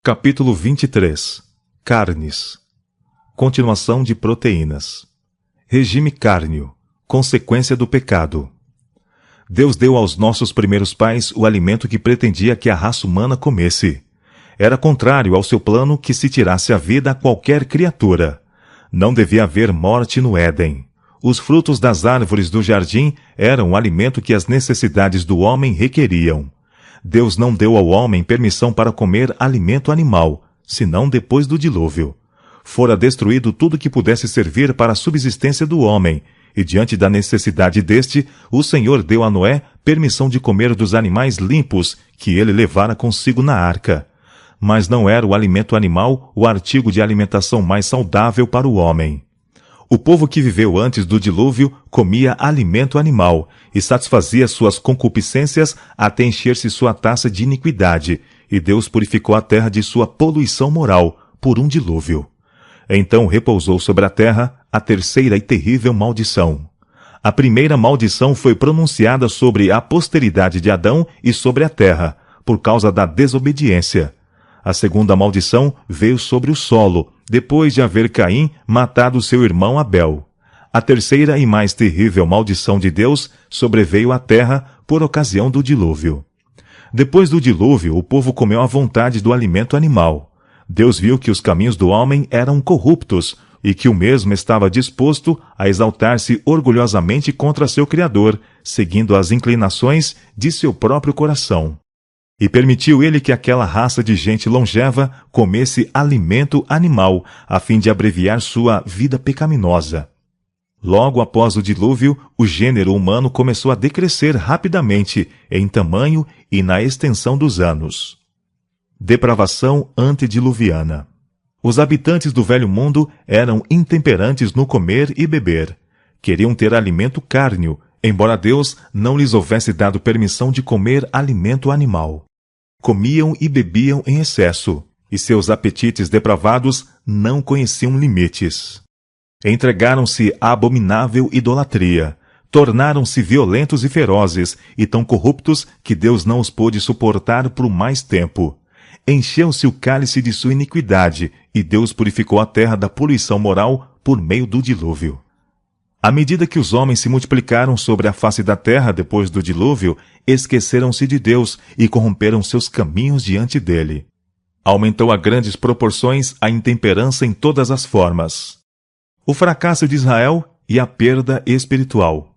Capítulo 23. Carnes. Continuação de proteínas. Regime cárneo. Consequência do pecado. Deus deu aos nossos primeiros pais o alimento que pretendia que a raça humana comesse. Era contrário ao seu plano que se tirasse a vida a qualquer criatura. Não devia haver morte no Éden. Os frutos das árvores do jardim eram o alimento que as necessidades do homem requeriam. Deus não deu ao homem permissão para comer alimento animal, senão depois do dilúvio. Fora destruído tudo que pudesse servir para a subsistência do homem, e diante da necessidade deste, o Senhor deu a Noé permissão de comer dos animais limpos que ele levara consigo na arca. Mas não era o alimento animal o artigo de alimentação mais saudável para o homem. O povo que viveu antes do dilúvio comia alimento animal e satisfazia suas concupiscências até encher-se sua taça de iniquidade, e Deus purificou a terra de sua poluição moral por um dilúvio. Então repousou sobre a terra a terceira e terrível maldição. A primeira maldição foi pronunciada sobre a posteridade de Adão e sobre a terra, por causa da desobediência. A segunda maldição veio sobre o solo, depois de haver Caim matado seu irmão Abel. A terceira e mais terrível maldição de Deus sobreveio à terra por ocasião do dilúvio. Depois do dilúvio, o povo comeu à vontade do alimento animal. Deus viu que os caminhos do homem eram corruptos e que o mesmo estava disposto a exaltar-se orgulhosamente contra seu Criador, seguindo as inclinações de seu próprio coração. E permitiu ele que aquela raça de gente longeva comesse alimento animal, a fim de abreviar sua vida pecaminosa. Logo após o dilúvio, o gênero humano começou a decrescer rapidamente em tamanho e na extensão dos anos. Depravação antediluviana. Os habitantes do Velho Mundo eram intemperantes no comer e beber. Queriam ter alimento cárneo, embora Deus não lhes houvesse dado permissão de comer alimento animal. Comiam e bebiam em excesso, e seus apetites depravados não conheciam limites. Entregaram-se à abominável idolatria, tornaram-se violentos e ferozes, e tão corruptos que Deus não os pôde suportar por mais tempo. Encheu-se o cálice de sua iniquidade, e Deus purificou a terra da poluição moral por meio do dilúvio. À medida que os homens se multiplicaram sobre a face da terra depois do dilúvio, esqueceram-se de Deus e corromperam seus caminhos diante dele. Aumentou a grandes proporções a intemperança em todas as formas. O fracasso de Israel e a perda espiritual.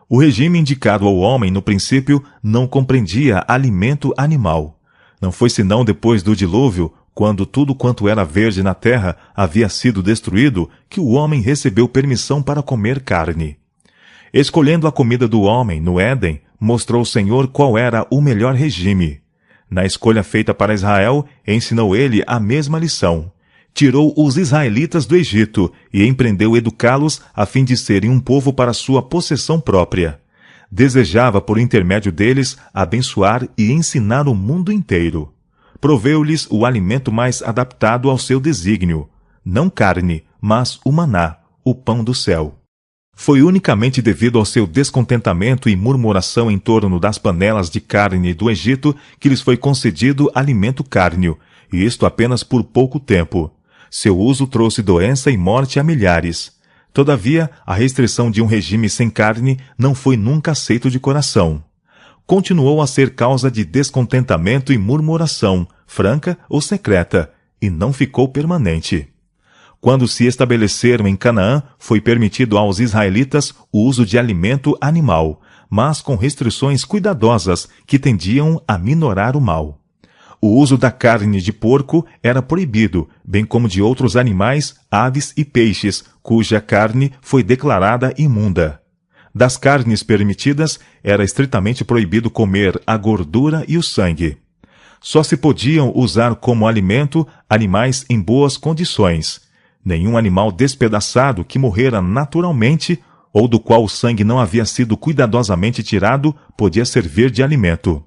O regime indicado ao homem no princípio não compreendia alimento animal. Não foi senão depois do dilúvio, quando tudo quanto era verde na terra havia sido destruído, que o homem recebeu permissão para comer carne. Escolhendo a comida do homem no Éden, mostrou o Senhor qual era o melhor regime. Na escolha feita para Israel, ensinou ele a mesma lição. Tirou os israelitas do Egito e empreendeu educá-los a fim de serem um povo para sua possessão própria. Desejava, por intermédio deles, abençoar e ensinar o mundo inteiro. Proveu-lhes o alimento mais adaptado ao seu desígnio, não carne, mas o maná, o pão do céu. Foi unicamente devido ao seu descontentamento e murmuração em torno das panelas de carne do Egito que lhes foi concedido alimento cárneo, e isto apenas por pouco tempo. Seu uso trouxe doença e morte a milhares. Todavia, a restrição de um regime sem carne não foi nunca aceito de coração. Continuou a ser causa de descontentamento e murmuração, franca ou secreta, e não ficou permanente. Quando se estabeleceram em Canaã, foi permitido aos israelitas o uso de alimento animal, mas com restrições cuidadosas que tendiam a minorar o mal. O uso da carne de porco era proibido, bem como de outros animais, aves e peixes, cuja carne foi declarada imunda. Das carnes permitidas, era estritamente proibido comer a gordura e o sangue. Só se podiam usar como alimento animais em boas condições. Nenhum animal despedaçado que morrera naturalmente ou do qual o sangue não havia sido cuidadosamente tirado podia servir de alimento.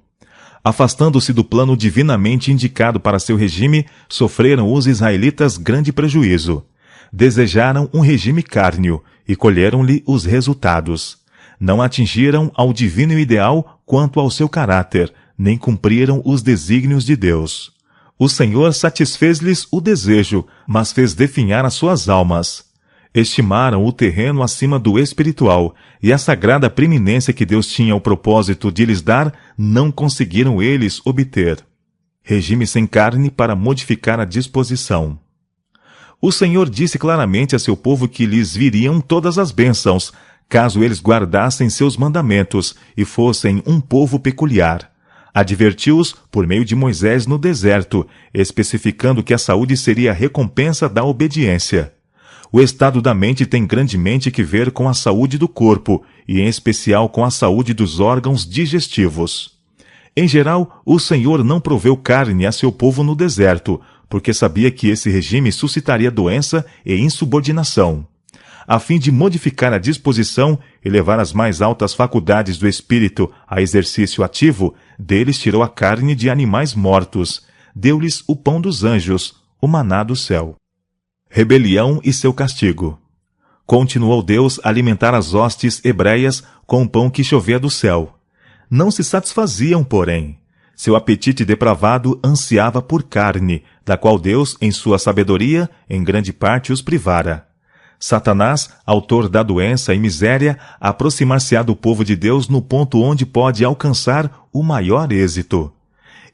Afastando-se do plano divinamente indicado para seu regime, sofreram os israelitas grande prejuízo. Desejaram um regime cárneo e colheram-lhe os resultados. Não atingiram ao divino ideal quanto ao seu caráter, nem cumpriram os desígnios de Deus. O Senhor satisfez-lhes o desejo, mas fez definhar as suas almas. Estimaram o terreno acima do espiritual, e a sagrada preeminência que Deus tinha o propósito de lhes dar, não conseguiram eles obter. Regime sem carne para modificar a disposição. O Senhor disse claramente a seu povo que lhes viriam todas as bênçãos, caso eles guardassem seus mandamentos e fossem um povo peculiar. Advertiu-os por meio de Moisés no deserto, especificando que a saúde seria a recompensa da obediência. O estado da mente tem grandemente que ver com a saúde do corpo, e em especial com a saúde dos órgãos digestivos. Em geral, o Senhor não proveu carne a seu povo no deserto, porque sabia que esse regime suscitaria doença e insubordinação. A fim de modificar a disposição e levar as mais altas faculdades do espírito a exercício ativo, deles tirou a carne de animais mortos, deu-lhes o pão dos anjos, o maná do céu. Rebelião e seu castigo. Continuou Deus a alimentar as hostes hebreias com o pão que chovia do céu. Não se satisfaziam, porém. Seu apetite depravado ansiava por carne, da qual Deus, em sua sabedoria, em grande parte os privara. Satanás, autor da doença e miséria, aproximar-se-á do povo de Deus no ponto onde pode alcançar o maior êxito.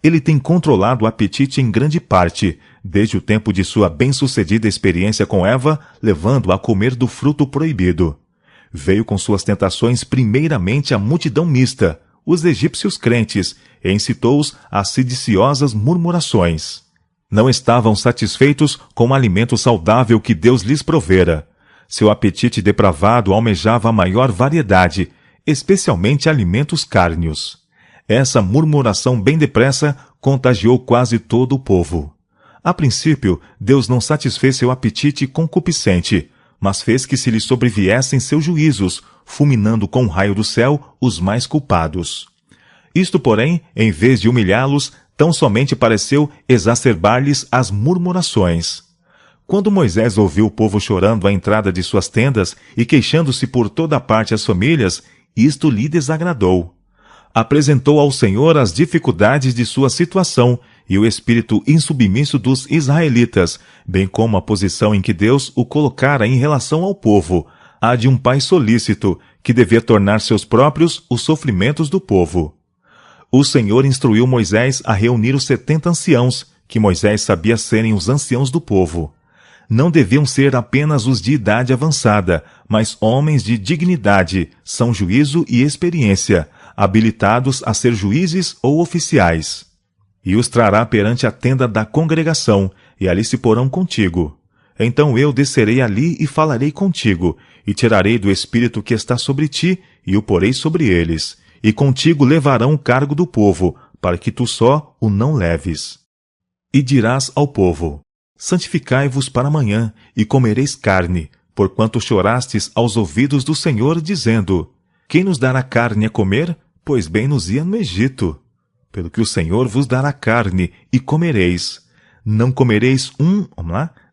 Ele tem controlado o apetite em grande parte, desde o tempo de sua bem-sucedida experiência com Eva, levando-a a comer do fruto proibido. Veio com suas tentações primeiramente a multidão mista, os egípcios crentes, e incitou-os a sediciosas murmurações. Não estavam satisfeitos com o alimento saudável que Deus lhes provera. Seu apetite depravado almejava a maior variedade, especialmente alimentos cárneos. Essa murmuração bem depressa contagiou quase todo o povo. A princípio, Deus não satisfez seu apetite concupiscente, mas fez que se lhe sobreviessem seus juízos, fulminando com o raio do céu os mais culpados. Isto, porém, em vez de humilhá-los, tão somente pareceu exacerbar-lhes as murmurações. Quando Moisés ouviu o povo chorando à entrada de suas tendas e queixando-se por toda a parte as famílias, isto lhe desagradou. Apresentou ao Senhor as dificuldades de sua situação e o espírito insubmisso dos israelitas, bem como a posição em que Deus o colocara em relação ao povo, a de um pai solícito, que devia tornar seus próprios os sofrimentos do povo. O Senhor instruiu Moisés a reunir os 70 anciãos, que Moisés sabia serem os anciãos do povo. Não deviam ser apenas os de idade avançada, mas homens de dignidade, são juízo e experiência, habilitados a ser juízes ou oficiais. E os trará perante a tenda da congregação, e ali se porão contigo. Então eu descerei ali e falarei contigo, e tirarei do espírito que está sobre ti, e o porei sobre eles. E contigo levarão o cargo do povo, para que tu só o não leves. E dirás ao povo: santificai-vos para amanhã, e comereis carne, porquanto chorastes aos ouvidos do Senhor, dizendo: quem nos dará carne a comer? Pois bem nos ia no Egito. Pelo que o Senhor vos dará carne, e comereis. Não comereis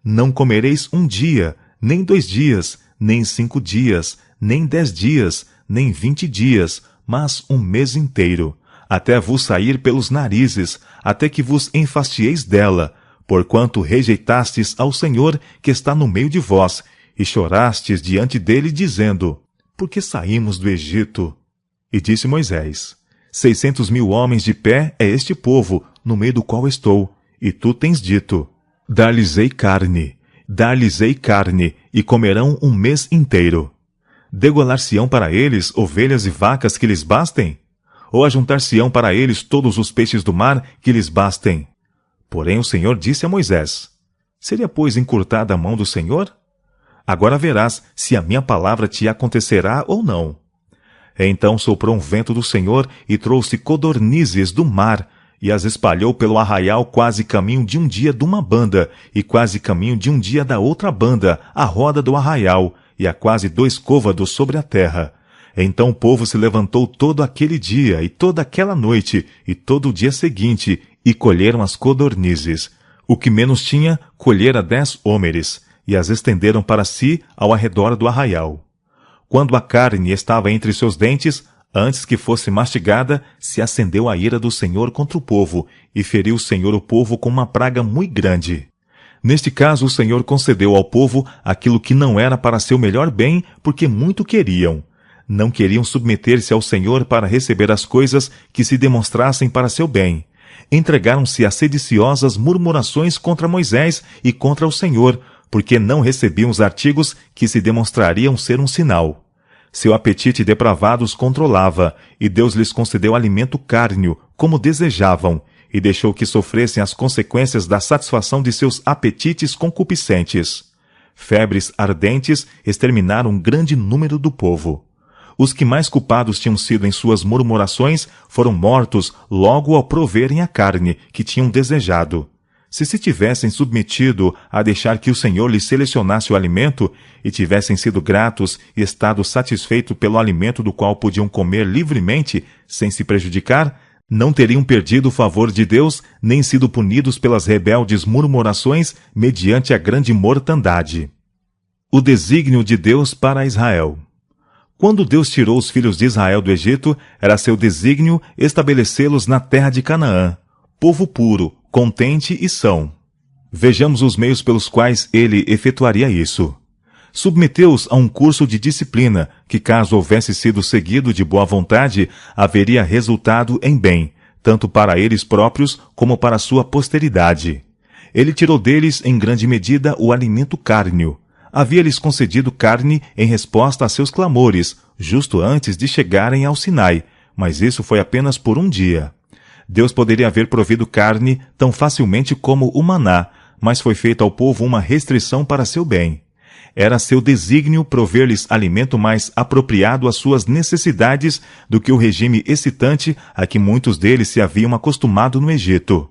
não comereis um dia, nem 2 dias, nem 5 dias, nem 10 dias, nem 20 dias, mas um mês inteiro, até vos sair pelos narizes, até que vos enfastieis dela, porquanto rejeitastes ao Senhor que está no meio de vós, e chorastes diante dele, dizendo: por que saímos do Egito? E disse Moisés: 600.000 homens de pé é este povo, no meio do qual estou, e tu tens dito: dar-lhes-ei carne, e comerão um mês inteiro. Degolar-se-ão para eles ovelhas e vacas que lhes bastem? Ou ajuntar-se-ão para eles todos os peixes do mar que lhes bastem? Porém o Senhor disse a Moisés: seria, pois, encurtada a mão do Senhor? Agora verás se a minha palavra te acontecerá ou não. Então soprou um vento do Senhor e trouxe codornizes do mar, e as espalhou pelo arraial quase caminho de um dia de uma banda, e quase caminho de um dia da outra banda, à roda do arraial, e a quase 2 côvados sobre a terra. Então o povo se levantou todo aquele dia, e toda aquela noite, e todo o dia seguinte, e colheram as codornizes. O que menos tinha, colhera 10 hómeres, e as estenderam para si ao arredor do arraial. Quando a carne estava entre seus dentes, Antes que fosse mastigada, se acendeu a ira do Senhor contra o povo, e feriu o Senhor o povo com uma praga muito grande. Neste caso, o Senhor concedeu ao povo aquilo que não era para seu melhor bem, porque muito queriam. Não queriam submeter-se ao Senhor para receber as coisas que se demonstrassem para seu bem. Entregaram-se a sediciosas murmurações contra Moisés e contra o Senhor, porque não recebiam os artigos que se demonstrariam ser um sinal. Seu apetite depravado os controlava, e Deus lhes concedeu alimento cárneo, como desejavam, e deixou que sofressem as consequências da satisfação de seus apetites concupiscentes. Febres ardentes exterminaram um grande número do povo. Os que mais culpados tinham sido em suas murmurações foram mortos logo ao proverem a carne que tinham desejado. Se tivessem submetido a deixar que o Senhor lhes selecionasse o alimento, e tivessem sido gratos e estado satisfeitos pelo alimento do qual podiam comer livremente, sem se prejudicar, não teriam perdido o favor de Deus, nem sido punidos pelas rebeldes murmurações mediante a grande mortandade. O desígnio de Deus para Israel. Quando Deus tirou os filhos de Israel do Egito, era seu desígnio estabelecê-los na terra de Canaã, povo puro, contente e são. Vejamos os meios pelos quais ele efetuaria isso. Submeteu-os a um curso de disciplina, que caso houvesse sido seguido de boa vontade, haveria resultado em bem, tanto para eles próprios como para sua posteridade. Ele tirou deles, em grande medida, o alimento cárneo. Havia-lhes concedido carne em resposta a seus clamores, justo antes de chegarem ao Sinai, mas isso foi apenas por um dia. Deus poderia haver provido carne tão facilmente como o maná, mas foi feita ao povo uma restrição para seu bem. Era seu desígnio prover-lhes alimento mais apropriado às suas necessidades do que o regime excitante a que muitos deles se haviam acostumado no Egito.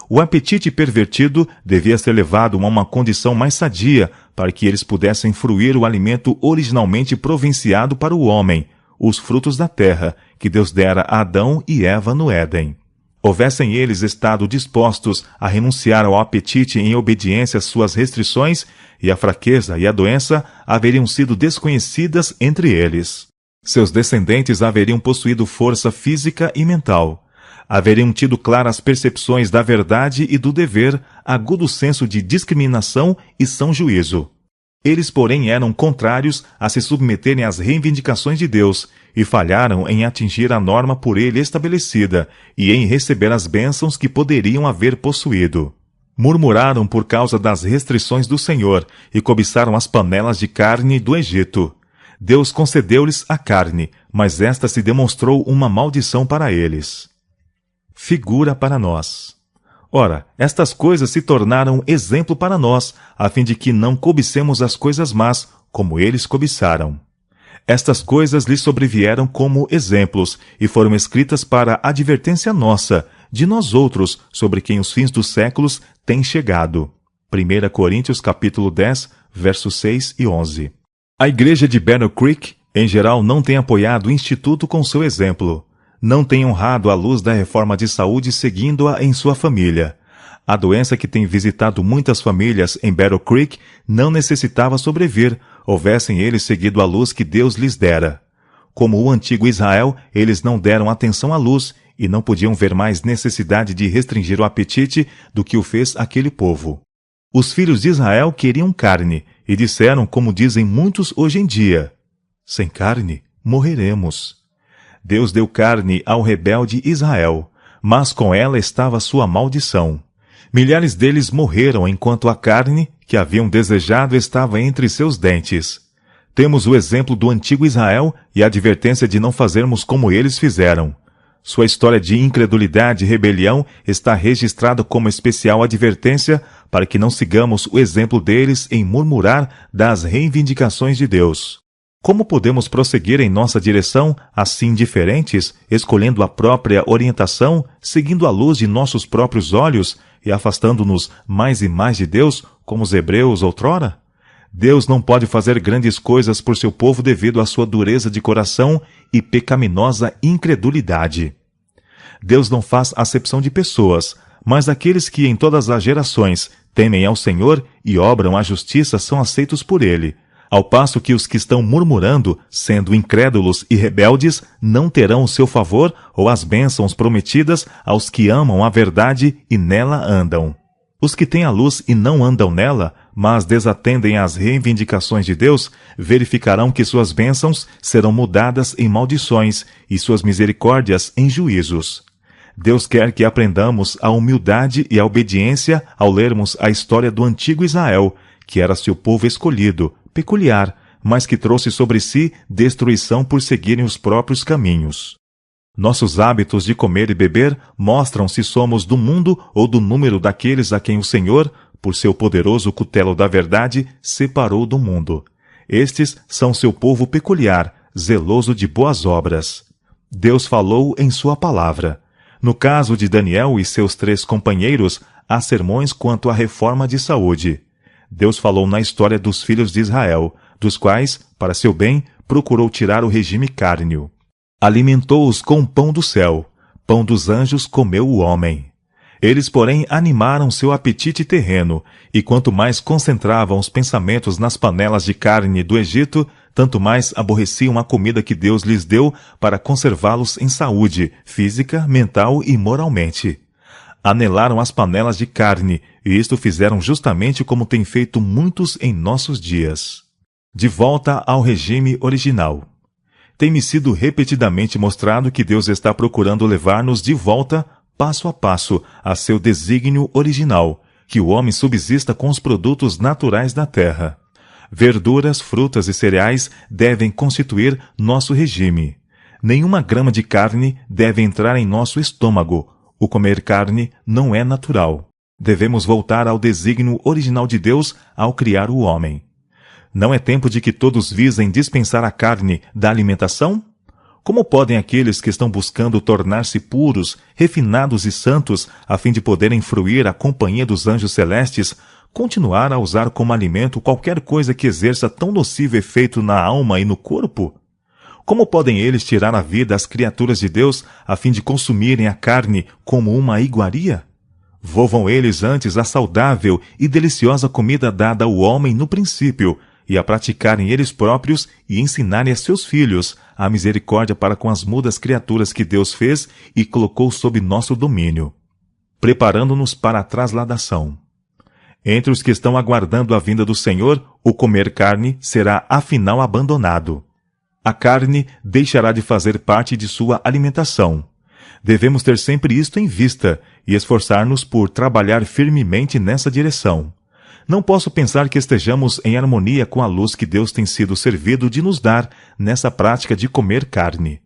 O apetite pervertido devia ser levado a uma condição mais sadia para que eles pudessem fruir o alimento originalmente provinciado para o homem, os frutos da terra, que Deus dera a Adão e Eva no Éden. Houvessem eles estado dispostos a renunciar ao apetite em obediência às suas restrições, e a fraqueza e a doença haveriam sido desconhecidas entre eles. Seus descendentes haveriam possuído força física e mental. Haveriam tido claras percepções da verdade e do dever, agudo senso de discriminação e são juízo. Eles, porém, eram contrários a se submeterem às reivindicações de Deus e falharam em atingir a norma por ele estabelecida e em receber as bênçãos que poderiam haver possuído. Murmuraram por causa das restrições do Senhor e cobiçaram as panelas de carne do Egito. Deus concedeu-lhes a carne, mas esta se demonstrou uma maldição para eles. Figura para nós. Ora, estas coisas se tornaram exemplo para nós, a fim de que não cobicemos as coisas más, como eles cobiçaram. Estas coisas lhes sobrevieram como exemplos, e foram escritas para advertência nossa, de nós outros, sobre quem os fins dos séculos têm chegado. 1 Coríntios capítulo 10, versos 6 e 11. A igreja de Battle Creek, em geral, não tem apoiado o Instituto com seu exemplo. Não tem honrado a luz da reforma de saúde seguindo-a em sua família. A doença que tem visitado muitas famílias em Battle Creek não necessitava sobreviver, houvessem eles seguido a luz que Deus lhes dera. Como o antigo Israel, eles não deram atenção à luz e não podiam ver mais necessidade de restringir o apetite do que o fez aquele povo. Os filhos de Israel queriam carne e disseram, como dizem muitos hoje em dia: sem carne morreremos. Deus deu carne ao rebelde Israel, mas com ela estava sua maldição. Milhares deles morreram enquanto a carne que haviam desejado estava entre seus dentes. Temos o exemplo do antigo Israel e a advertência de não fazermos como eles fizeram. Sua história de incredulidade e rebelião está registrada como especial advertência para que não sigamos o exemplo deles em murmurar das reivindicações de Deus. Como podemos prosseguir em nossa direção, assim diferentes, escolhendo a própria orientação, seguindo a luz de nossos próprios olhos e afastando-nos mais e mais de Deus, como os hebreus outrora? Deus não pode fazer grandes coisas por seu povo devido à sua dureza de coração e pecaminosa incredulidade. Deus não faz acepção de pessoas, mas aqueles que em todas as gerações temem ao Senhor e obram a justiça são aceitos por Ele. Ao passo que os que estão murmurando, sendo incrédulos e rebeldes, não terão o seu favor ou as bênçãos prometidas aos que amam a verdade e nela andam. Os que têm a luz e não andam nela, mas desatendem às reivindicações de Deus, verificarão que suas bênçãos serão mudadas em maldições e suas misericórdias em juízos. Deus quer que aprendamos a humildade e a obediência ao lermos a história do antigo Israel, que era seu povo escolhido, peculiar, mas que trouxe sobre si destruição por seguirem os próprios caminhos. Nossos hábitos de comer e beber mostram se somos do mundo ou do número daqueles a quem o Senhor, por seu poderoso cutelo da verdade, separou do mundo. Estes são seu povo peculiar, zeloso de boas obras. Deus falou em sua palavra. No caso de Daniel e seus 3 companheiros, há sermões quanto à reforma de saúde. Deus falou na história dos filhos de Israel, dos quais, para seu bem, procurou tirar o regime cárneo. Alimentou-os com pão do céu, pão dos anjos comeu o homem. Eles, porém, animaram seu apetite terreno, e quanto mais concentravam os pensamentos nas panelas de carne do Egito, tanto mais aborreciam a comida que Deus lhes deu para conservá-los em saúde, física, mental e moralmente. Anelaram as panelas de carne, e isto fizeram justamente como têm feito muitos em nossos dias. De volta ao regime original. Tem-me sido repetidamente mostrado que Deus está procurando levar-nos de volta, passo a passo, a seu desígnio original, que o homem subsista com os produtos naturais da terra. Verduras, frutas e cereais devem constituir nosso regime. Nenhuma grama de carne deve entrar em nosso estômago. O comer carne não é natural. Devemos voltar ao desígnio original de Deus ao criar o homem. Não é tempo de que todos visem dispensar a carne da alimentação? Como podem aqueles que estão buscando tornar-se puros, refinados e santos, a fim de poderem fruir a companhia dos anjos celestes, continuar a usar como alimento qualquer coisa que exerça tão nocivo efeito na alma e no corpo? Como podem eles tirar a vida às criaturas de Deus, a fim de consumirem a carne como uma iguaria? Volvam eles antes à saudável e deliciosa comida dada ao homem no princípio, e a praticarem eles próprios e ensinarem a seus filhos a misericórdia para com as mudas criaturas que Deus fez e colocou sob nosso domínio, preparando-nos para a trasladação. Entre os que estão aguardando a vinda do Senhor, o comer carne será afinal abandonado. A carne deixará de fazer parte de sua alimentação. Devemos ter sempre isto em vista e esforçar-nos por trabalhar firmemente nessa direção. Não posso pensar que estejamos em harmonia com a luz que Deus tem sido servido de nos dar nessa prática de comer carne.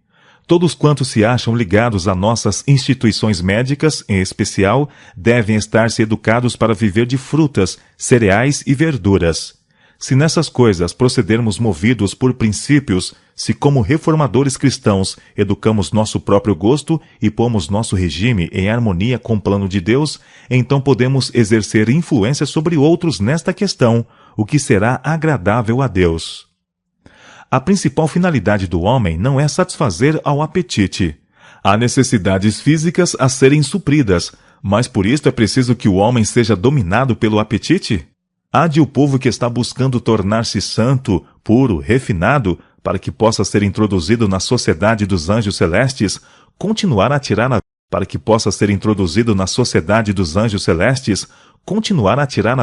Todos quantos se acham ligados a nossas instituições médicas, em especial, devem estar-se educados para viver de frutas, cereais e verduras. Se nessas coisas procedermos movidos por princípios, se como reformadores cristãos educamos nosso próprio gosto e pomos nosso regime em harmonia com o plano de Deus, então podemos exercer influência sobre outros nesta questão, o que será agradável a Deus. A principal finalidade do homem não é satisfazer ao apetite. Há necessidades físicas a serem supridas, mas por isso é preciso que o homem seja dominado pelo apetite? Há de o povo que está buscando tornar-se santo, puro, refinado, para que possa ser introduzido na sociedade dos anjos celestes, continuar a tirar a para que possa ser introduzido na sociedade dos anjos celestes, continuar a tirar